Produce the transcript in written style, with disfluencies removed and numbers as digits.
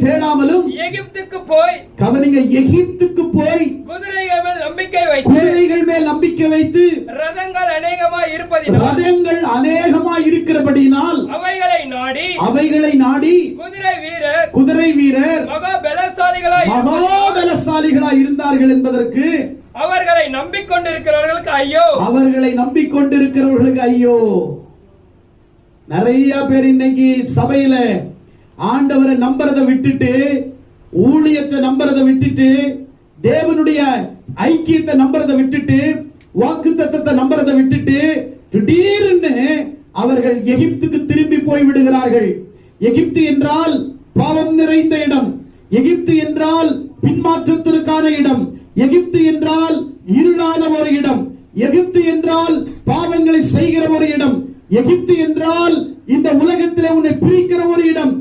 தேடாமலும் எகிப்துக்கு போய் கவனிங்க, எகிப்துக்கு போய் குதிரைகள் மேல் நம்பிக்கை வைத்து ரதங்கள் அநேகமாய் இருக்கிறபடியினால் அவைகளை நாடி குதிரை வீரர் மகா பலசாலிகளாய் இருந்தார்கள் என்பதற்கு அவர்களை நம்பிக்கொண்டிருக்கிறவர்களுக்கு ஐயோ. நிறைய பேர் இன்னைக்கு சபையில ஆண்டவரை நம்புறதை விட்டுட்டு, ஊழியத்தை நம்புறதை விட்டுட்டு, தேவனுடைய ஐக்கியத்தை நம்புறதை விட்டுட்டு, வாக்குத்தத்தத்தை நம்புறதை விட்டுட்டு திடீர்னு அவர்கள் எகிப்துக்கு திரும்பி போய் விடுகிறார்கள். எகிப்து என்றால் பாவம் நிறைந்த இடம், எகிப்து என்றால் பின்மாற்றத்திற்கான இடம், எகிப்து என்றால் இருளான ஒரு இடம், எகிப்து என்றால் பாவங்களை செய்கிற ஒரு இடம், எகிப்து என்றால் இந்த உலகத்திலே உன்னை பிரிக்கிற ஒரு இடம்.